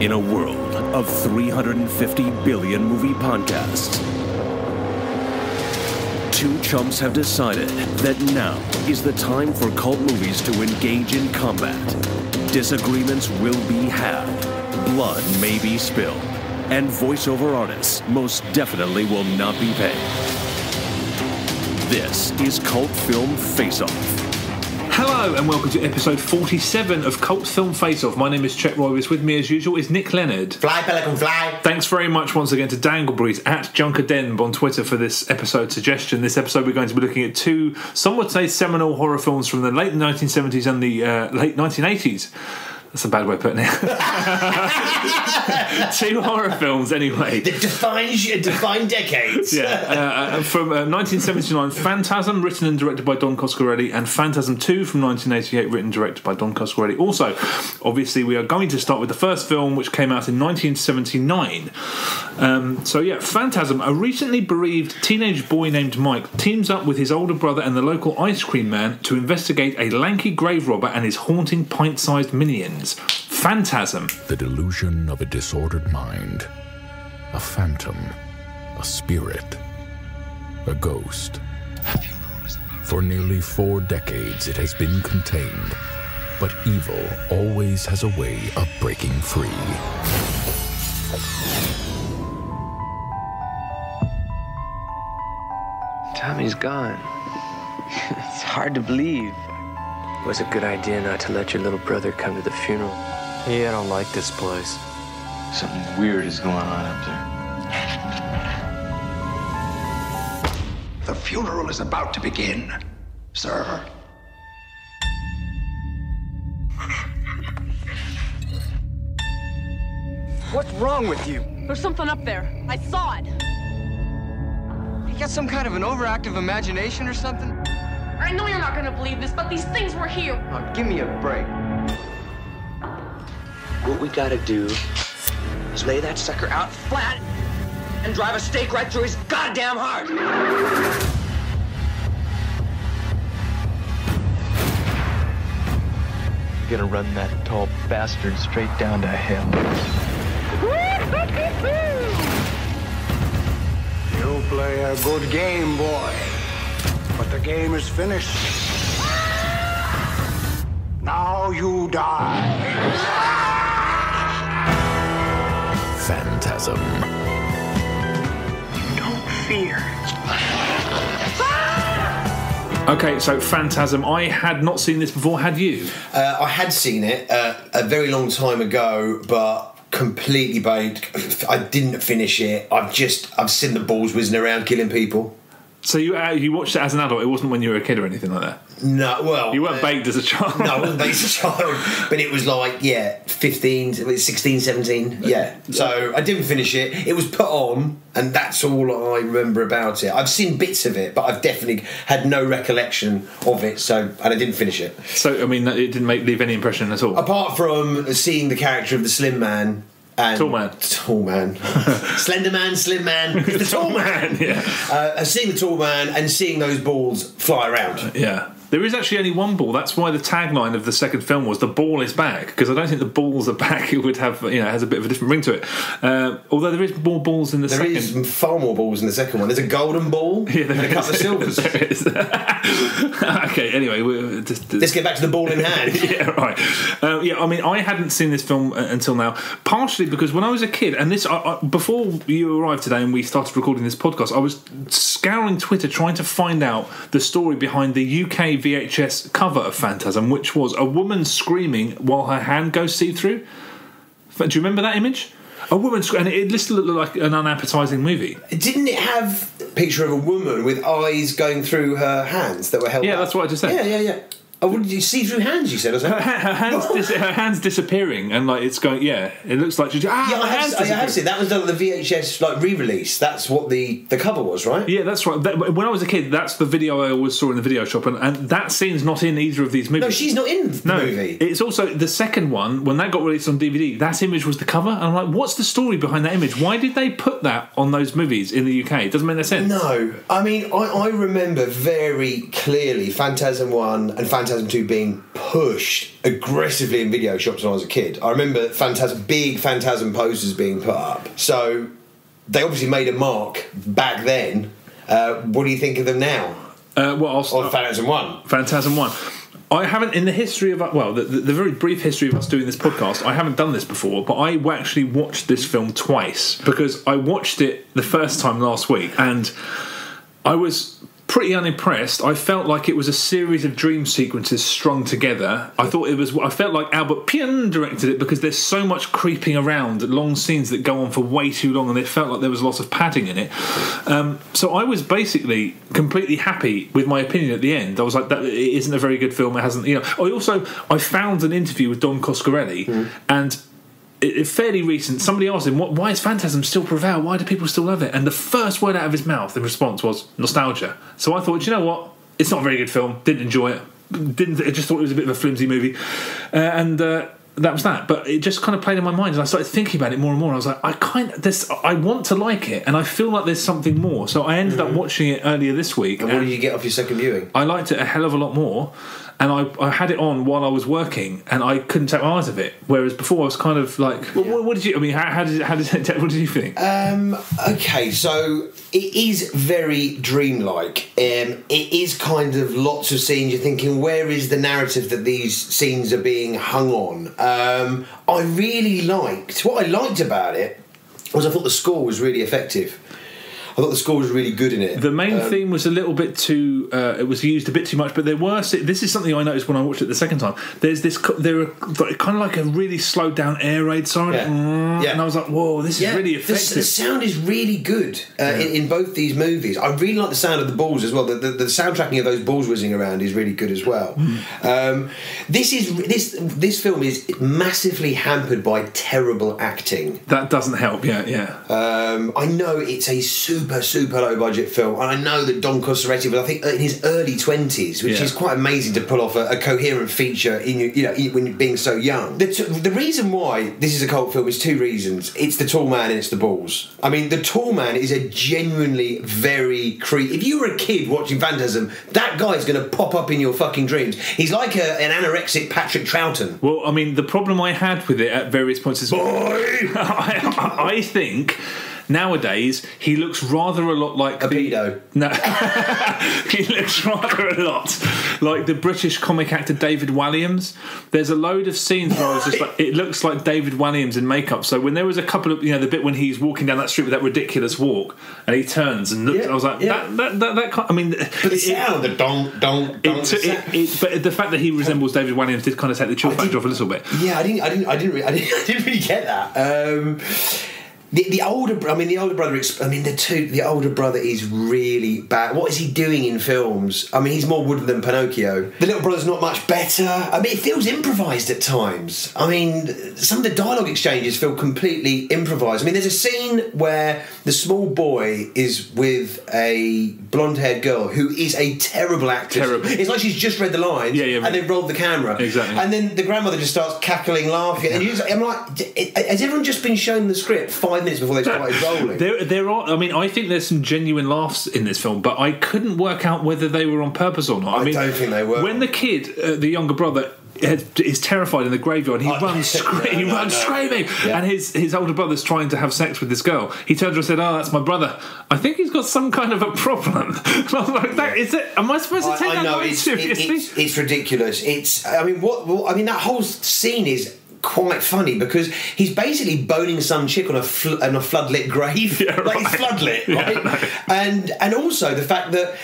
In a world of 350 billion movie podcasts, two chumps have decided that now is the time for cult movies to engage in combat. Disagreements will be had, blood may be spilled, and voiceover artists most definitely will not be paid. This is Cult Film Face-Off. Hello and welcome to episode 47 of Cult Film Face-Off. My name is Chet Roybus. With me as usual is Nick Leonard. Fly, pelican, fly. Thanks very much once again to Dangleberries at Junkerdenb on Twitter for this episode suggestion. This episode we're going to be looking at two, some would say seminal horror films from the late 1970s and the late 1980s. That's a bad way of putting it. Two horror films, anyway. That define decades. Yeah. From 1979, Phantasm, written and directed by Don Coscarelli, and Phantasm II from 1988, written and directed by Don Coscarelli. Also, obviously, we are going to start with the first film, which came out in 1979. Phantasm. A recently bereaved teenage boy named Mike teams up with his older brother and the local ice cream man to investigate a lanky grave robber and his haunting pint-sized minions. Phantasm. The delusion of a disordered mind. A phantom. A spirit. A ghost. For nearly 4 decades it has been contained, but evil always has a way of breaking free. Tommy's gone. It's hard to believe. It was a good idea not to let your little brother come to the funeral. Yeah, I don't like this place. Something weird is going on up there. The funeral is about to begin, sir. What's wrong with you? There's something up there. I saw it. You got some kind of an overactive imagination or something? I know you're not gonna believe this, but these things were here. Oh, give me a break. What we gotta do is lay that sucker out flat and drive a stake right through his goddamn heart. You're gonna run that tall bastard straight down to hell. You play a good game, boy. But the game is finished. Now you die. Phantasm. Don't fear. Okay, so Phantasm. I had not seen this before. Had you? I had seen it a very long time ago, but completely baked. I didn't finish it. I've seen the balls whizzing around killing people. So you watched it as an adult? It wasn't when you were a kid or anything like that? No, well... You weren't baked as a child? No, I wasn't baked as a child. But it was like, 16, 17, yeah. So I didn't finish it. It was put on, and that's all I remember about it. I've seen bits of it, but I've definitely had no recollection of it, and I didn't finish it. So, I mean, it didn't leave any impression at all? Apart from seeing the character of the Slim Man. And Tall man. Slender man, slim man. The tall man. Yeah. Seeing the tall man and seeing those balls fly around. Yeah. There is actually only one ball. That's why the tagline of the second film was "The ball is back," because I don't think the balls are back. It would have, has a bit of a different ring to it. Although there is more balls in the second. There is far more balls in the second one. There's a golden ball and a couple of silvers. There is. Okay. Anyway, let's get back to the ball in hand. Yeah. Right. I mean, I hadn't seen this film until now, partially because when I was a kid, and this before you arrived today and we started recording this podcast, I was scouring Twitter trying to find out the story behind the UK VHS cover of Phantasm, which was a woman screaming while her hand goes see-through. Do you remember that image? A woman screaming, and it looked like an unappetising movie. Didn't it have a picture of a woman with eyes going through her hands that were held Yeah, up? that's what I just said. Yeah. Oh, what did you see through hands? You said, or something? Her hands disappearing, and it's going. Yeah, it looks like she's. I have seen that was done at the VHS re-release. That's what the cover was, right? Yeah, that's right. When I was a kid, that's the video I always saw in the video shop, and that scene's not in either of these movies. No, she's not in the movie. It's also the second one when that got released on DVD. That image was the cover, and I'm like, what's the story behind that image? Why did they put that on those movies in the UK? It doesn't make any sense. No, I mean, I remember very clearly Phantasm 1 and Phantasm Phantasm II being pushed aggressively in video shops when I was a kid. I remember big Phantasm posters being put up. So they obviously made a mark back then. What do you think of them now? Or Phantasm 1. Phantasm 1. I haven't, in the history of, the very brief history of us doing this podcast, I haven't done this before, but I actually watched this film twice, because I watched it the first time last week, and I was pretty unimpressed. I felt like it was a series of dream sequences strung together. I felt like Albert Pien directed it, because there's so much creeping around, long scenes that go on for way too long, and it felt like there was lots of padding in it. So I was basically completely happy with my opinion at the end. I was like, that it isn't a very good film. It hasn't, I found an interview with Don Coscarelli, and fairly recent, somebody asked him, why is Phantasm still prevail? Why do people still love it? And the first word out of his mouth in response was nostalgia. So I thought, you know what? It's not a very good film. Didn't enjoy it. I just thought it was a bit of a flimsy movie. That was that. But it just kind of played in my mind, and I started thinking about it more and more. And I was like, I want to like it, and I feel like there's something more. So I ended up watching it earlier this week. And what did you get off your second viewing? I liked it a hell of a lot more. And I had it on while I was working, and I couldn't take my eyes off it. Whereas before, I was kind of like, what did you? I mean, what did you think? Okay, so it is very dreamlike. It is kind of lots of scenes. You're thinking, where is the narrative that these scenes are being hung on? I really liked what I liked about it was I thought the score was really effective. I thought the score was really good in it. The main theme was a little bit too... it was used a bit too much, but there were... This is something I noticed when I watched it the second time. There are kind of like a really slowed down air raid siren. Yeah. And I was like, whoa, this is really effective. The sound is really good in both these movies. I really like the sound of the balls as well. The soundtracking of those balls whizzing around is really good as well. This film is massively hampered by terrible acting. That doesn't help, yeah. I know it's a super low budget film, and I know that Don Coscarelli was, I think, in his early 20s, which is quite amazing to pull off a coherent feature when you're being so young. The reason why this is a cult film is two reasons. It's the tall man and it's the balls. I mean, the tall man is a genuinely very creepy... If you were a kid watching Phantasm, that guy's going to pop up in your fucking dreams. He's like an anorexic Patrick Troughton. Well, I mean, the problem I had with it at various points is... I think... Nowadays, he looks rather a lot like a pedo. No, he looks rather a lot like the British comic actor David Walliams. There's a load of scenes where I was just like, it looks like David Walliams in makeup. So when there was a couple of, the bit when he's walking down that street with that ridiculous walk, and he turns and looks, I was like, that can't, I mean, but the sound, the don't. But the fact that he resembles David Walliams did kind of take the chill factor off a little bit. Yeah, I didn't really get that. The older brother. The older brother is really bad. What is he doing in films? I mean, he's more wooden than Pinocchio. The little brother's not much better. I mean, it feels improvised at times. I mean, some of the dialogue exchanges feel completely improvised. I mean, there's a scene where the small boy is with a blonde-haired girl who is a terrible actress. It's like she's just read the lines and they rolled the camera. Exactly. And then the grandmother just starts cackling, laughing. And I'm like, has everyone just been shown the script 5 minutes before they started rolling? There are. I mean, I think there's some genuine laughs in this film, but I couldn't work out whether they were on purpose or not. I don't think they were. When the kid, the younger brother, is terrified in the graveyard, he runs screaming, and his older brother's trying to have sex with this girl. He turns around and said, "Oh, that's my brother. I think he's got some kind of a problem." I was like, is it? Am I supposed to take that line seriously? It's ridiculous. That whole scene is quite funny because he's basically boning some chick on a floodlit grave. Yeah, right. Like it's floodlit, right? Yeah, and also the fact that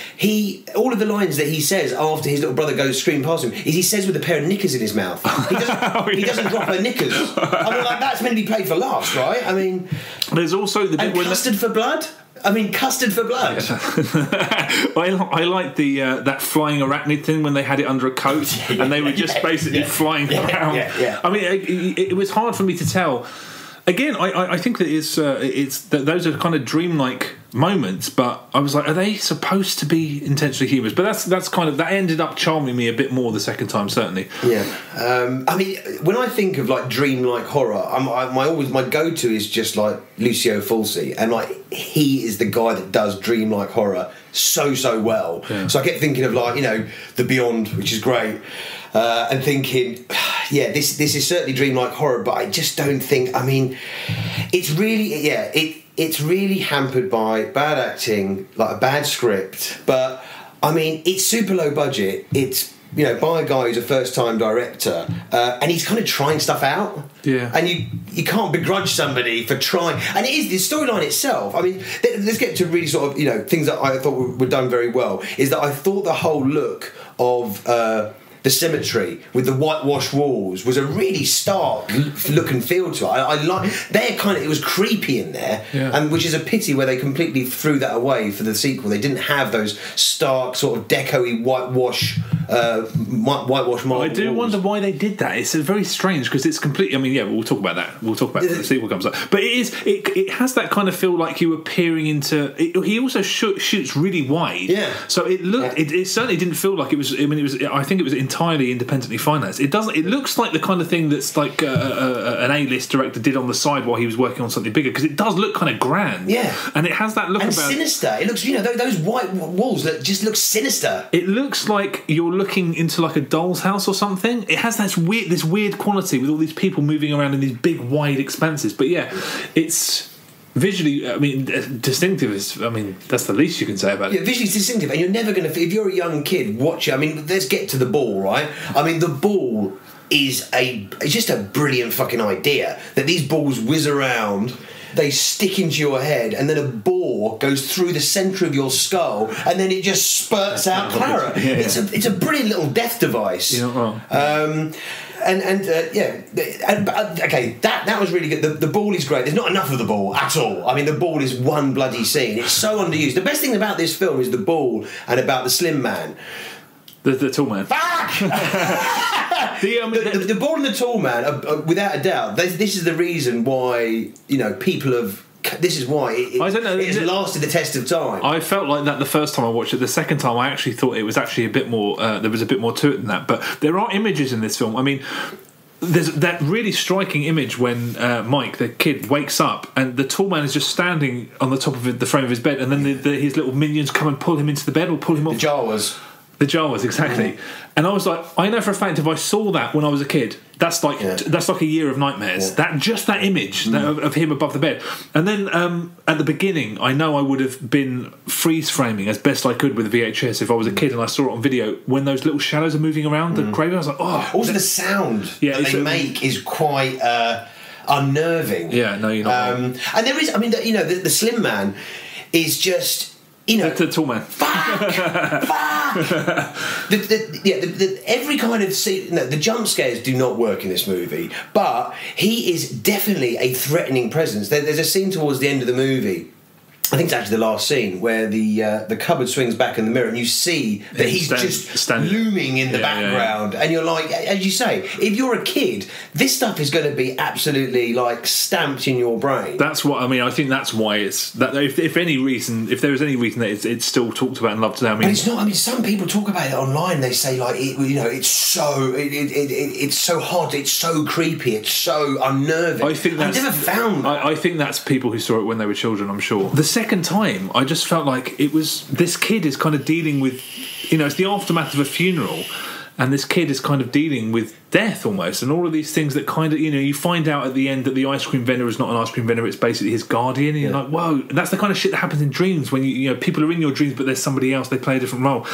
all of the lines that he says after his little brother goes screaming past him is he says with a pair of knickers in his mouth. He doesn't drop her knickers. I mean, like, that's meant to be played for laughs, right? I mean, there's also the bit when custard for blood. I mean, custard for blood. I like the that flying arachnid thing when they had it under a coat and they were just basically flying around. I mean, it was hard for me to tell. Again, I think that it's those are kind of dreamlike moments, but I was like, are they supposed to be intentionally humorous? But that's kind of that ended up charming me a bit more the second time, certainly. Yeah, I mean, when I think of like dreamlike horror, my go-to is just like Lucio Fulci, and like he is the guy that does dreamlike horror so well. Yeah. So I kept thinking of like, you know, The Beyond, which is great, and thinking, yeah, this is certainly dreamlike horror, but I just don't think. I mean, it's really it's really hampered by bad acting, like a bad script. But I mean, it's super low budget. It's, you know, by a guy who's a first-time director, and he's kind of trying stuff out. Yeah. And you can't begrudge somebody for trying. And it is the storyline itself. I mean, let's get to really sort of, you know, things that I thought were done very well. Is that I thought the whole look of the cemetery with the whitewashed walls was a really stark look and feel to it. I like they're kind of, it was creepy in there, and which is a pity where they completely threw that away for the sequel. They didn't have those stark sort of deco-y whitewash marble I do walls. wonder why they did that. It's very strange because it's completely. I mean, yeah, we'll talk about that. We'll talk about when the sequel comes up. But it has that kind of feel like you were peering into. He also shoots really wide. Yeah. So it looked. Yeah. It certainly didn't feel like it was. I mean, it was. I think it was entirely independently financed. It doesn't. It looks like the kind of thing that's like an A-list director did on the side while he was working on something bigger, because it does look kind of grand. Yeah. And it has that look and about sinister. It looks, you know, those white walls that just look sinister. It looks like you're looking into like a doll's house or something. It has this weird quality with all these people moving around in these big wide expanses. But yeah, it's visually, I mean, distinctive is, I mean, that's the least you can say about it. Yeah, visually distinctive, and you're never going to, if you're a young kid, watch it. I mean, let's get to The Ball, right? I mean, The Ball is it's just a brilliant fucking idea that these balls whiz around, they stick into your head, and then a bore goes through the centre of your skull, and then it just spurts out Clara. Yeah. It's a brilliant little death device. You're not wrong. Okay, that was really good. The ball is great. There's not enough of the ball at all. I mean, the ball is one bloody scene. It's so underused. The best thing about this film is the ball and about the Slim Man. The tall man. Fuck! The ball and the tall man, without a doubt, this is the reason why, you know, people have. This is why I don't know, it has lasted the test of time. I felt like that the first time I watched it. The second time, I actually thought it was actually a bit more. There was a bit more to it than that. But there are images in this film. I mean, there's that really striking image when Mike, the kid, wakes up and the tall man is just standing on the top of the frame of his bed, and then his little minions come and pull him into the bed or pull him off. The Jawas. The Jawas, exactly. And I was like, I know for a fact if I saw that when I was a kid, that's like a year of nightmares. Yeah. That image of him above the bed. And then at the beginning, I know I would have been freeze framing as best I could with a VHS if I was a kid and I saw it on video when those little shadows are moving around the graveyard. I was like, oh. Also, the sound that they make is quite unnerving. Yeah, no, you're not. And there is, I mean, the Slim Man is just. You know, the tall man. Fuck! Every kind of scene. No, the jump scares do not work in this movie, but he is definitely a threatening presence. There's a scene towards the end of the movie. I think it's actually the last scene where the cupboard swings back in the mirror and you see that he's just looming in the background, and you're like, as you say, if you're a kid, this stuff is going to be absolutely like stamped in your brain. That's what I mean. I think that's why it's that. If there is any reason that it's still talked about and loved today. I mean, but it's not. I mean, some people talk about it online. They say like, it's so it's so hot, it's so creepy, it's so unnerving. I think that's, I've never found that. I think that's people who saw it when they were children. I'm sure. The second time, I just felt like it was this kid is kind of dealing with, it's the aftermath of a funeral, and this kid is kind of dealing with death almost, and all of these things that kind of, you find out at the end that the ice cream vendor is not an ice cream vendor, it's basically his guardian, and you're like, whoa, that's the kind of shit that happens in dreams when you people are in your dreams but there's somebody else, they play a different role.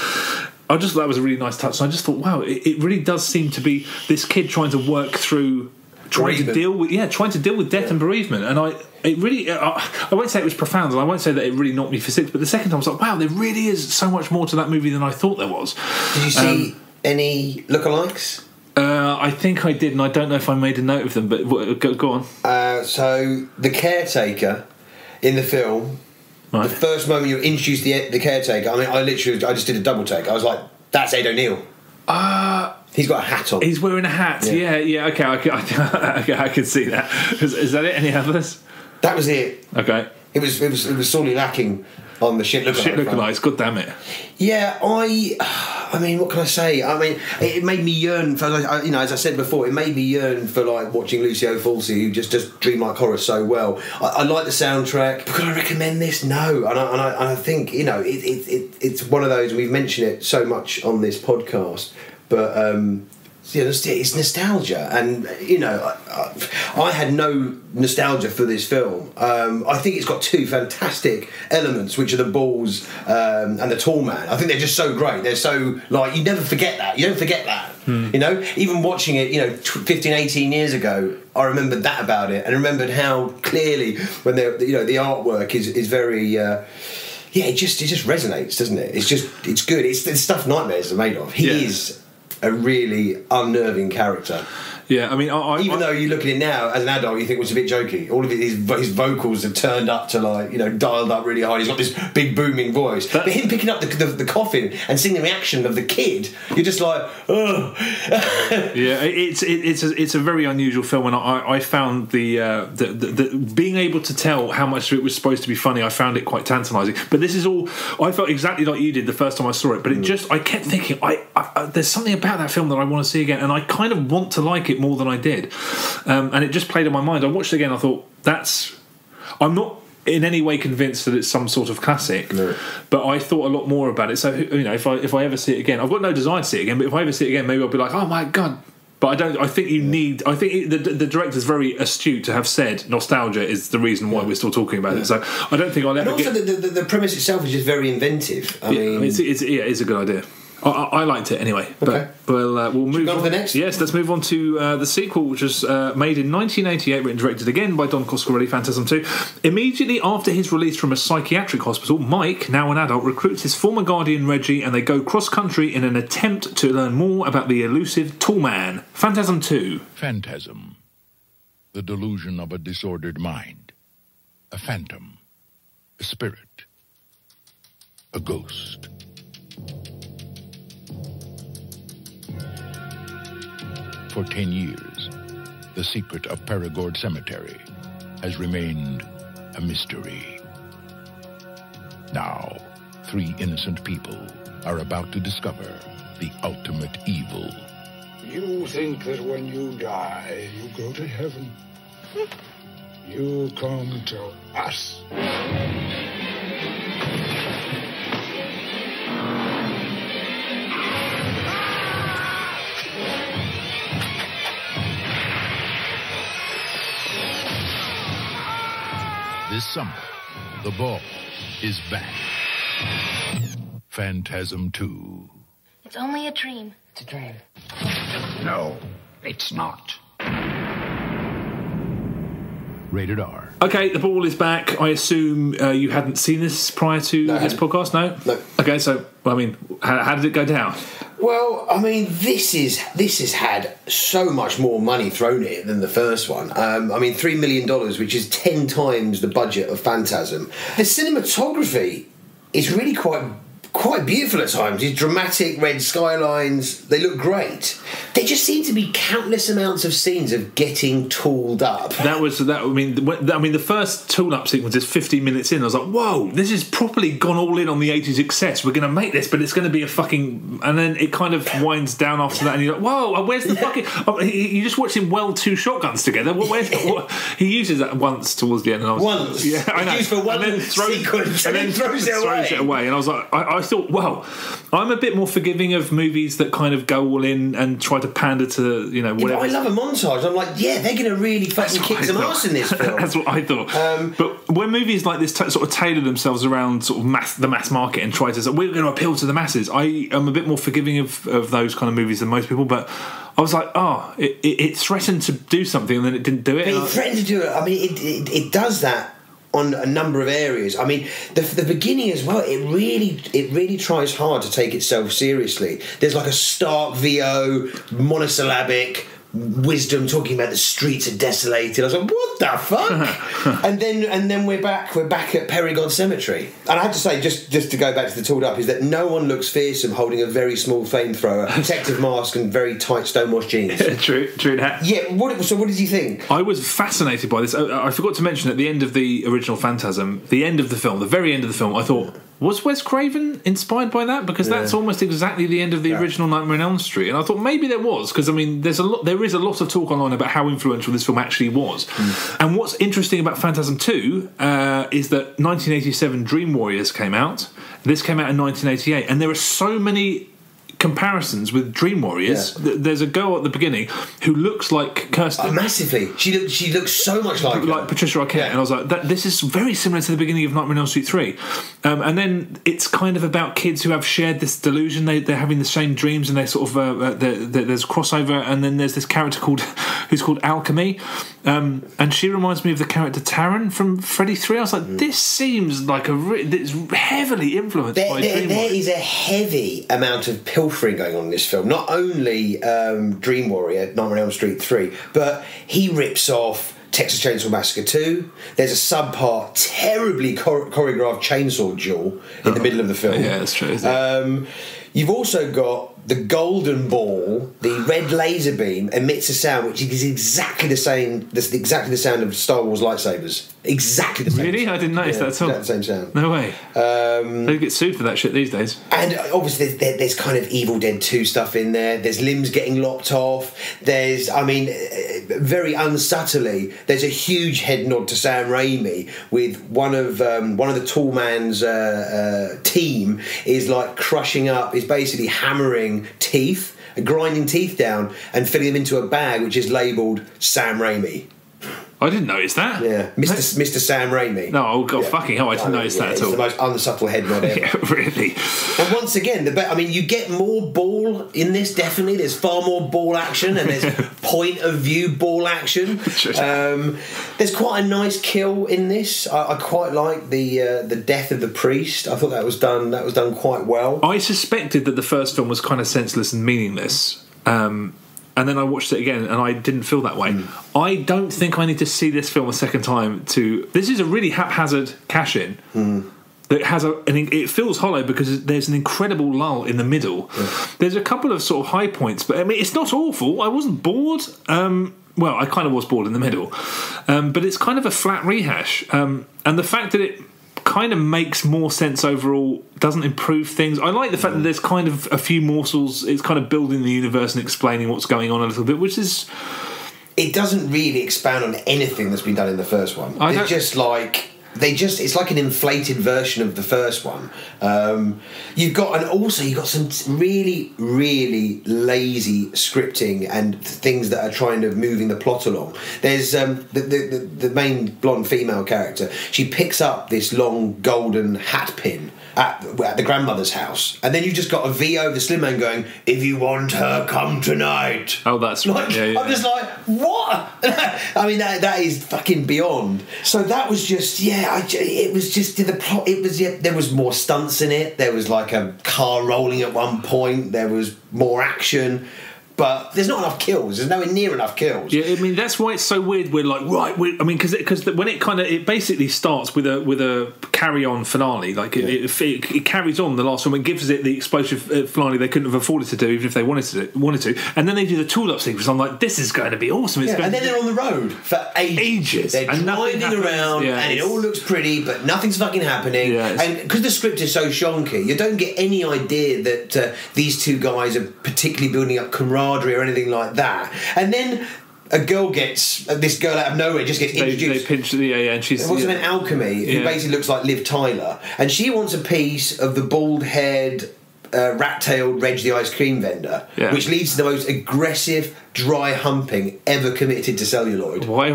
I just thought that was a really nice touch, and I just thought, wow, it really does seem to be this kid trying to work through trying to deal with death and bereavement. And I won't say it was profound, and I won't say that it really knocked me for six, but the second time I was like, wow, there really is so much more to that movie than I thought there was. Did you see any lookalikes? I think I did, and I don't know if I made a note of them, but go on. So the caretaker in the film, the first moment you introduced the caretaker, I mean, I just did a double take. I was like, that's Ed O'Neill. He's got a hat on. He's wearing a hat. Yeah. Okay, I can see that. Is that it? Any others? That was it. Okay. It was sorely lacking on the shit lookalikes. Shit lookalikes. God damn it. Yeah, I mean, what can I say? I mean, it made me yearn for, you know, as I said before, it made me yearn for like watching Lucio Fulci, who just does dreamlike horror so well. I like the soundtrack. But could I recommend this? No, and I think, you know, it's one of those. We've mentioned it so much on this podcast, but. You know, it's nostalgia, and you know, I had no nostalgia for this film. I think it's got two fantastic elements, which are the balls and the tall man. I think they're just so great. They're so, like, you never forget that. You don't forget that. You know, even watching it, you know, 15, 18 years ago, I remembered that about it, and remembered how clearly when the artwork is very. Yeah, it just resonates, doesn't it? It's good. It's the stuff nightmares are made of. He is a really unnerving character. Yeah, I mean, even though you look at it now as an adult, you think it was a bit jokey. All of it, his vocals have turned up to, like, you know, dialed up really high. He's got this big booming voice. But him picking up the coffin and seeing the reaction of the kid, you're just like, oh. Yeah, it's a very unusual film, and I found the being able to tell how much of it was supposed to be funny, I found it quite tantalising. But this is all, I felt exactly like you did the first time I saw it. But it just, I kept thinking, there's something about that film that I want to see again, and I kind of want to like it more than I did, and it just played on my mind. I watched it again. I thought, I'm not in any way convinced that it's some sort of classic, but I thought a lot more about it. So, you know, if I ever see it again, I've got no desire to see it again, but if I ever see it again, maybe I'll be like, oh my god. But I don't. I think you need. I think the director's very astute to have said nostalgia is the reason why we're still talking about it. So I don't think I'll ever. And also, the premise itself is just very inventive. I mean, it's a good idea. I liked it anyway. Okay. But we'll move on to the next. Yes, let's move on to the sequel, which was made in 1988, written and directed again by Don Coscarelli, Phantasm II. Immediately after his release from a psychiatric hospital, Mike, now an adult, recruits his former guardian Reggie, and they go cross-country in an attempt to learn more about the elusive Tall Man. Phantasm II. Phantasm. The delusion of a disordered mind. A phantom. A spirit. A ghost. For 10 years, the secret of Perigord Cemetery has remained a mystery. Now, 3 innocent people are about to discover the ultimate evil. You think that when you die, you go to heaven. You come to us. This summer, the ball is back. Phantasm II. It's only a dream. It's a dream. No, it's not. Rated R. Okay, the ball is back. I assume you hadn't seen this prior to this podcast, no? No. Okay, so, I mean, how did it go down? Well, I mean, this has had so much more money thrown at it than the first one. I mean, $3 million, which is 10 times the budget of Phantasm. The cinematography is really quite beautiful at times. These dramatic red skylines, they look great. There just seem to be countless amounts of scenes of getting tooled up. I mean, the first tool-up sequence is 15 minutes in. I was like, whoa, this has properly gone all in on the 80s excess. We're going to make this, but it's going to be a fucking... And then it kind of winds down after that, and you're like, whoa, where's the fucking... You just watch him weld 2 shotguns together. He uses that once towards the end. And I was, once? Yeah, I know. Used for one sequence, and then throws it away. And I was like, I thought, well, I'm a bit more forgiving of movies that kind of go all in and try to pander to, you know, whatever. Yeah, I love a montage. I'm like, yeah, they're going to really fucking kick some ass in this film. That's what I thought. But when movies like this sort of tailor themselves around sort of the mass market and try to say, we're going to appeal to the masses, I am a bit more forgiving of those kind of movies than most people. But I was like, it threatened to do something and then it didn't do it. But it threatened to do it. I mean, it does that on a number of areas. I mean, the beginning as well, it really tries hard to take itself seriously. There's like a stark VO, monosyllabic wisdom talking about the streets are desolated. I was like, what the fuck? and then we're back at Perigord Cemetery. And I have to say, just to go back to the tooled up, is that no one looks fearsome holding a very small flamethrower, protective mask, and very tight stonewashed jeans. True that. Yeah. So what did you think? I was fascinated by this. I forgot to mention at the end of the original Phantasm, the end of the film, the very end of the film, I thought, Was Wes Craven inspired by that? Because that's almost exactly the end of the original Nightmare on Elm Street, and I thought maybe there was, because I mean, there is a lot of talk online about how influential this film actually was. And what's interesting about Phantasm II is that 1987 Dream Warriors came out. This came out in 1988, and there are so many comparisons with Dream Warriors. There's a girl at the beginning who looks like Kirsten. Massively. She looks so much like Patricia Arquette, and I was like, this is very similar to the beginning of Nightmare on Elm Street 3. And then it's kind of about kids who have shared this delusion. They're having the same dreams, and they sort of there's crossover. And then there's this character who's called Alchemy, and she reminds me of the character Taran from Freddy 3. I was like, this seems like it's heavily influenced by Dream Warriors. There is a heavy amount of pilfering going on in this film. Not only Dream Warrior, Nightmare on Elm Street 3, but he rips off Texas Chainsaw Massacre 2. There's a subpart, terribly choreographed chainsaw duel in the middle of the film. Yeah, that's true. You've also got the golden ball, the red laser beam emits a sound which is exactly the same. That's exactly the sound of Star Wars lightsabers. Exactly the same. Really? Sound. I didn't notice that at all. Exactly the same sound. No way. They get sued for that shit these days. And obviously there's kind of Evil Dead 2 stuff in there. There's limbs getting lopped off. There's, I mean, very unsubtly, there's a huge head nod to Sam Raimi with one of the tall man's team is like crushing up, is basically hammering teeth, grinding teeth down and filling them into a bag which is labelled Sam Raimi. I didn't notice that. Yeah, Mr. Sam Raimi. No, oh god, fucking hell! I didn't notice that at all. It's the most unsubtle head nod ever. Yeah, really. And once again, you get more ball in this. Definitely, there's far more ball action, and there's point of view ball action. There's quite a nice kill in this. I quite like the death of the priest. I thought that was done quite well. I suspected that the first film was kind of senseless and meaningless. And then I watched it again, and I didn't feel that way. I don't think I need to see this film a second time to... This is a really haphazard cash-in that has it feels hollow because there's an incredible lull in the middle. There's a couple of sort of high points, but I mean, it's not awful. I wasn't bored. Well, I kind of was bored in the middle. But it's kind of a flat rehash. And the fact that it kind of makes more sense overall, doesn't improve things. I like the fact that there's kind of a few morsels. It's kind of building the universe and explaining what's going on a little bit, which is... It doesn't really expound on anything that's been done in the first one. It's just like... it's like an inflated version of the first one. You've got some really, really lazy scripting and things that are trying to moving the plot along. There's the main blonde female character. She picks up this long golden hat pin at the grandmother's house, and then you've just got a VO of the Slim Man going, "If you want her, come tonight." Oh, that's right. Yeah. I'm just like, what? I mean, that is fucking beyond. So that was just, it was just the plot. It was, there was more stunts in it. There was like a car rolling at one point. There was more action. But there's not enough kills. There's nowhere near enough kills. Yeah, I mean that's why it's so weird. We're like, because when it basically starts with a carry-on finale, like it carries on the last one and gives it the explosive finale they couldn't have afforded to do even if they wanted to. And then they do the tool-up sequence. I'm like, this is going to be awesome. And then they're on the road for ages. They're driving around, and it all looks pretty, but nothing's fucking happening. Yeah, and because the script is so shonky, you don't get any idea that these two guys are particularly building up camaraderie or anything like that. And then this girl out of nowhere just gets introduced. They pinch and she's... What's her name? Alchemy, who basically looks like Liv Tyler. And she wants a piece of the bald-haired, rat-tailed Reg the ice cream vendor, which leads to the most aggressive, dry humping ever committed to celluloid. Why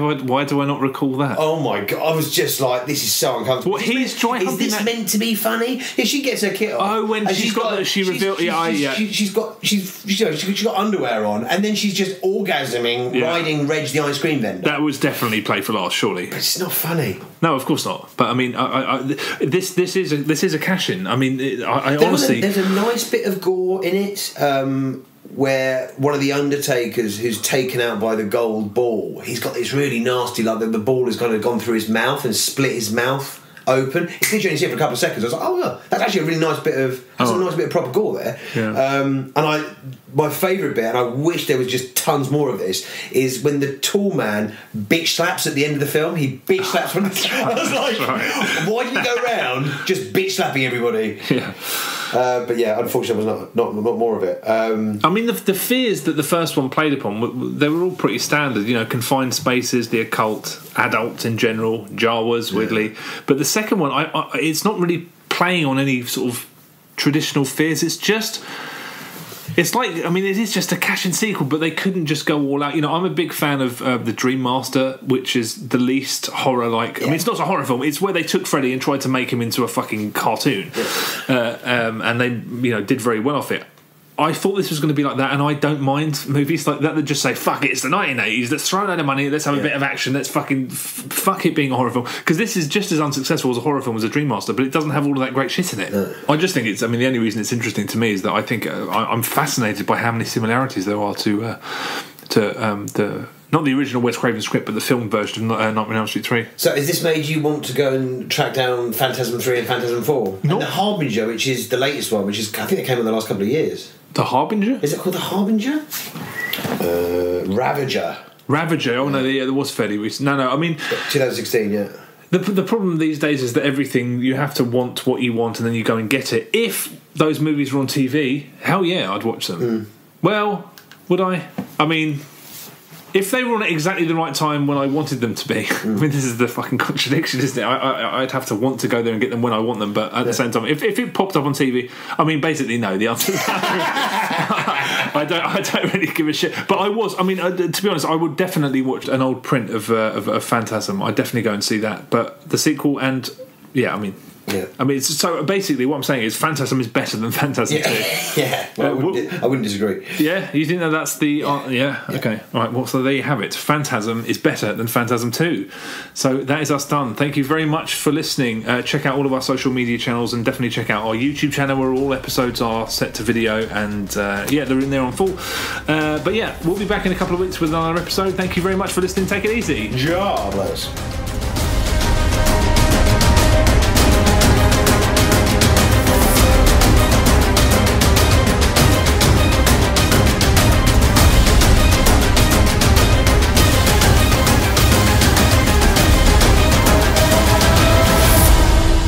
do I not recall that? Oh my god, I was just like, this is so uncomfortable. What, he's dry humping? Is this meant to be funny? Yeah, she gets her kit off. Oh, when she's got she's got underwear on, and then she's just orgasming riding Reg the ice cream vendor. That was definitely play for laughs, surely. But it's not funny. No, of course not. But I mean, this is a cash-in. I mean, honestly, there's a nice bit of gore in it. Where one of the Undertakers, who's taken out by the gold ball, he's got this really nasty, like the ball has kind of gone through his mouth and split his mouth open. It did you only see it for a couple of seconds. I was like, oh, yeah, that's actually a really nice bit of a nice bit of proper gore there. Yeah. And my favourite bit, and I wish there was just tons more of this, is when the tall man bitch slaps at the end of the film. He bitch slaps from the. I was like, why did you go around just bitch slapping everybody? Yeah. But yeah, unfortunately, there was not more of it. I mean, the fears that the first one played upon, they were all pretty standard. You know, confined spaces, the occult, adults in general, Jawas, Wiggly. But the second one, it's not really playing on any sort of traditional fears. It's like, I mean, it is just a cash-in sequel, but they couldn't just go all out. You know, I'm a big fan of The Dream Master, which is the least horror-like. Yeah. I mean, it's not a horror film. It's where they took Freddy and tried to make him into a fucking cartoon. Yeah. And they, you know, did very well off it. I thought this was going to be like that, and I don't mind movies like that just say, fuck it, it's the 1980s, let's throw a load of money, let's have a bit of action, let's fucking fuck it being a horror film. Because this is just as unsuccessful as a horror film as a Dream Master, but it doesn't have all of that great shit in it. No. I just think the only reason it's interesting to me is that I think I'm fascinated by how many similarities there are to the not the original Wes Craven script, but the film version of Nightmare on Elm Street 3. So has this made you want to go and track down Phantasm 3 and Phantasm 4? And The Harbinger, which is the latest one, which is, I think it came in the last couple of years. The Harbinger? Is it called The Harbinger? Ravager. Ravager, oh no, there was fairly recent. No, I mean... 2016, yeah. The problem these days is that everything, you have to want what you want and then you go and get it. If those movies were on TV, hell yeah, I'd watch them. Well, would I? I mean... If they were on at exactly the right time when I wanted them to be, I mean, this is the fucking contradiction, isn't it? I'd have to want to go there and get them when I want them, but at the same time, if it popped up on TV, I mean, basically, no, the answer is no. I don't really give a shit. But to be honest, I would definitely watch an old print of Phantasm. I'd definitely go and see that. But the sequel and, yeah, I mean... Yeah. I mean, so basically what I'm saying is Phantasm is better than Phantasm 2. Yeah, well, I wouldn't disagree. Yeah? You think that's the... Yeah. Okay. All right, well, so there you have it. Phantasm is better than Phantasm 2. So that is us done. Thank you very much for listening. Check out all of our social media channels and definitely check out our YouTube channel where all episodes are set to video and, they're in there on full. But yeah, we'll be back in a couple of weeks with another episode. Thank you very much for listening. Take it easy. Jobless.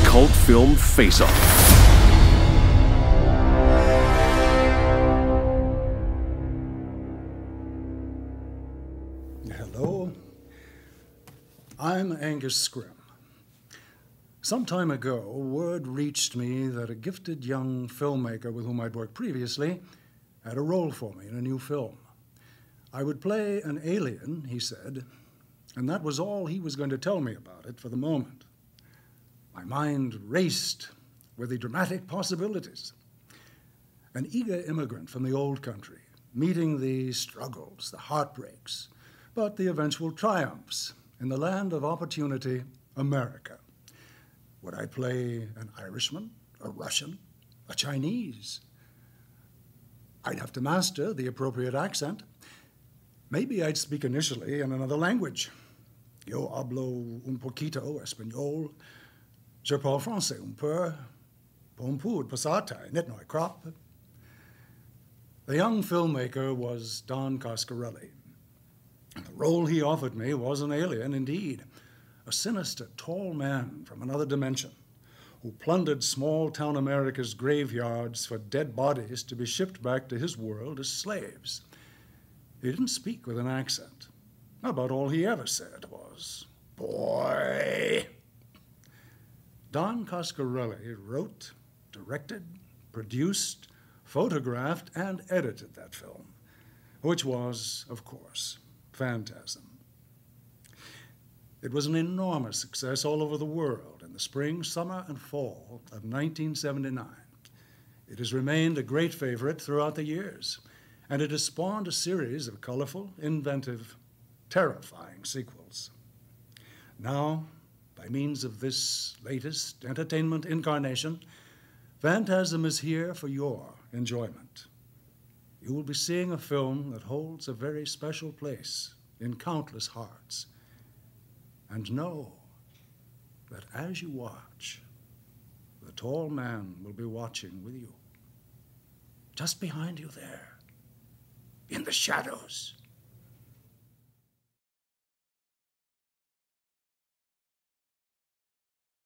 Cult Film Face-Off. Hello, I'm Angus Scrim. Some time ago, word reached me that a gifted young filmmaker with whom I'd worked previously had a role for me in a new film. I would play an alien, he said, and that was all he was going to tell me about it for the moment. My mind raced with the dramatic possibilities. An eager immigrant from the old country, meeting the struggles, the heartbreaks, but the eventual triumphs in the land of opportunity, America. Would I play an Irishman, a Russian, a Chinese? I'd have to master the appropriate accent. Maybe I'd speak initially in another language. Yo hablo un poquito español. Je parle français un peu. Bon peu de passata, net noi crop. The young filmmaker was Don Coscarelli. And the role he offered me was an alien indeed, a sinister, tall man from another dimension who plundered small-town America's graveyards for dead bodies to be shipped back to his world as slaves. He didn't speak with an accent. About all he ever said was, "Boy." Don Coscarelli wrote, directed, produced, photographed, and edited that film, which was, of course, Phantasm. It was an enormous success all over the world in the spring, summer, and fall of 1979. It has remained a great favorite throughout the years, and it has spawned a series of colorful, inventive, terrifying sequels. Now, by means of this latest entertainment incarnation, Phantasm is here for your enjoyment. You will be seeing a film that holds a very special place in countless hearts. And know that as you watch, the tall man will be watching with you. Just behind you there, in the shadows.